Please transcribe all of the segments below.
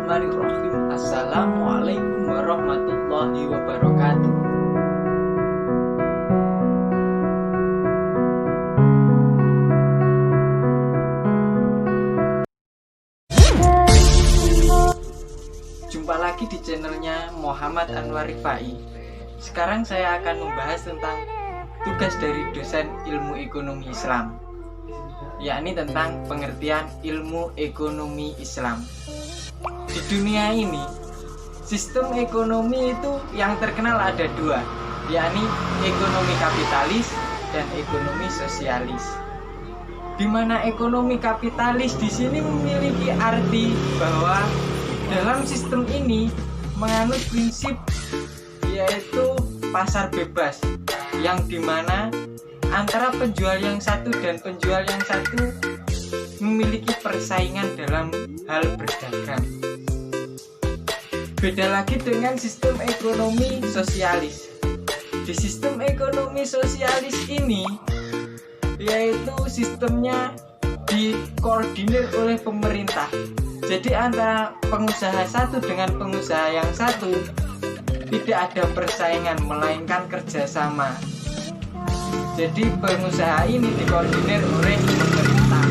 Bismillahirrahmanirrahim. Assalamualaikum warahmatullahi wabarakatuh. Jumpa lagi di channelnya Muhammad Anwar Rifai. Sekarang saya akan membahas tentang tugas dari dosen ilmu ekonomi Islam, yakni tentang pengertian ilmu ekonomi Islam. Di dunia ini, sistem ekonomi itu yang terkenal ada dua, yakni ekonomi kapitalis dan ekonomi sosialis. Di mana ekonomi kapitalis di sini memiliki arti bahwa dalam sistem ini menganut prinsip yaitu pasar bebas, yang dimana antara penjual yang satu dan penjual yang satu memiliki persaingan dalam hal berdagang. Beda lagi dengan sistem ekonomi sosialis. Di sistem ekonomi sosialis ini, yaitu sistemnya dikoordinir oleh pemerintah. Jadi antara pengusaha satu dengan pengusaha yang satu tidak ada persaingan, melainkan kerjasama. Jadi pengusaha ini dikoordinir oleh pemerintah.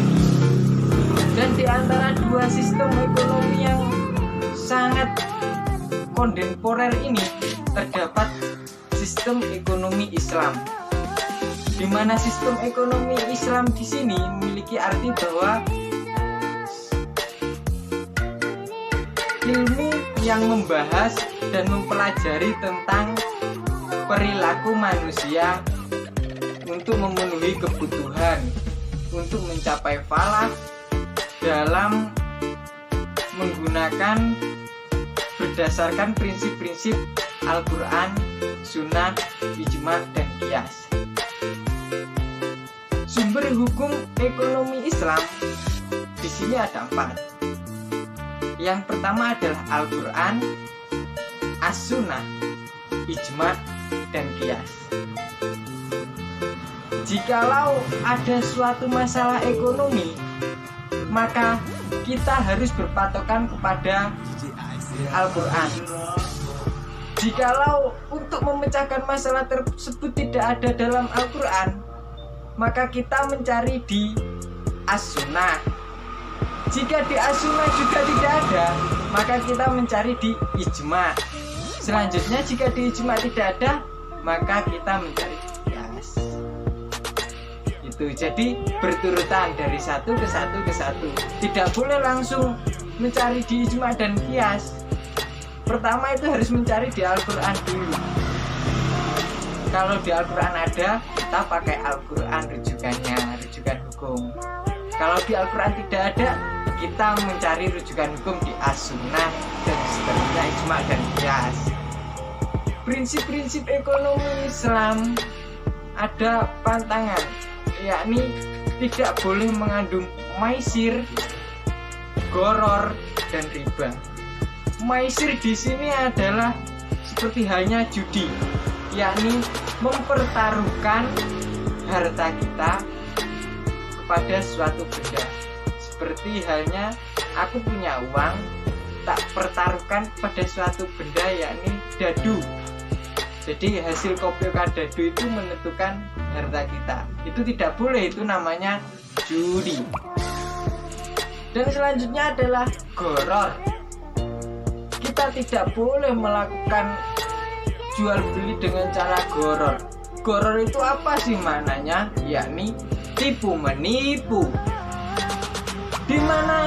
Dan di antara dua sistem ekonomi yang sangat kontemporer ini terdapat sistem ekonomi Islam, di mana sistem ekonomi Islam di sini memiliki arti bahwa ilmu yang membahas dan mempelajari tentang perilaku manusia untuk memenuhi kebutuhan, untuk mencapai falah dalam menggunakan berdasarkan prinsip-prinsip Al-Quran, Sunnah, Ijma, dan Qiyas. Sumber hukum ekonomi Islam di sini ada 4. Yang pertama adalah Al-Quran, As-Sunnah, Ijma, dan Qiyas. Jikalau ada suatu masalah ekonomi, maka kita harus berpatokan kepada Al-Quran. Jikalau untuk memecahkan masalah tersebut tidak ada dalam Al-Quran, maka kita mencari di As-Sunnah. Jika di As-Sunnah juga tidak ada, maka kita mencari di Ijma. Selanjutnya jika di Ijma tidak ada, maka kita mencari di Qiyas. Itu jadi berturutan dari satu ke satu ke satu. Tidak boleh langsung mencari di Ijma dan Qiyas. Pertama itu harus mencari di Al-Quran dulu. Kalau di Al-Quran ada, kita pakai Al-Quran rujukannya, rujukan hukum. Kalau di Al-Quran tidak ada, kita mencari rujukan hukum di As-Sunnah dan seterusnya, Ijma dan Qiyas. Prinsip-prinsip ekonomi Islam ada pantangan, yakni tidak boleh mengandung maisir, goror, dan riba. Maisir di sini adalah seperti halnya judi, yakni mempertaruhkan harta kita kepada suatu benda. Seperti halnya aku punya uang, tak pertaruhkan pada suatu benda, yakni dadu. Jadi hasil kopiokan dadu itu menentukan harta kita. Itu tidak boleh, itu namanya judi. Dan selanjutnya adalah goror. Kita tidak boleh melakukan jual beli dengan cara goror. Goror itu apa sih maknanya? Yakni tipu menipu, di mana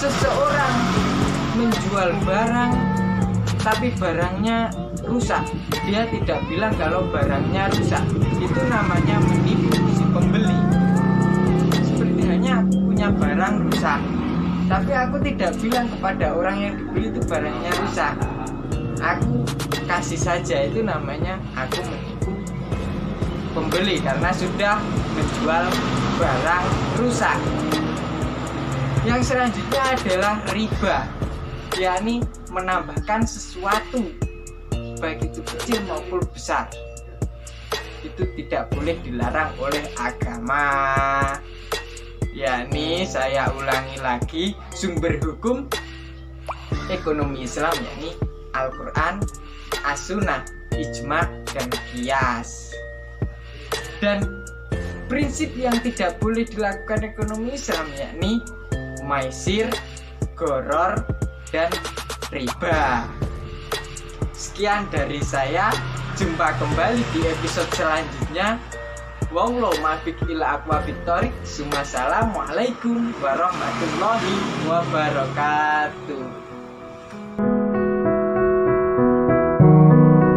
seseorang menjual barang tapi barangnya rusak. Dia tidak bilang kalau barangnya rusak. Itu namanya menipu si pembeli. Seperti hanya punya barang rusak, tapi aku tidak bilang kepada orang yang dibeli itu barangnya rusak. Aku kasih saja, itu namanya aku menipu pembeli karena sudah menjual barang rusak. Yang selanjutnya adalah riba, yakni menambahkan sesuatu baik itu kecil maupun besar. Itu tidak boleh, dilarang oleh agama. Yakni saya ulangi lagi, sumber hukum ekonomi Islam, yakni Al-Quran, As-Sunnah, Ijma, dan Qiyas. Dan prinsip yang tidak boleh dilakukan ekonomi Islam yakni maisir, goror, dan riba. Sekian dari saya, jumpa kembali di episode selanjutnya. Wallahu muwaffiq ila aqwamit thoriq. Assalamualaikum warahmatullahi wabarakatuh.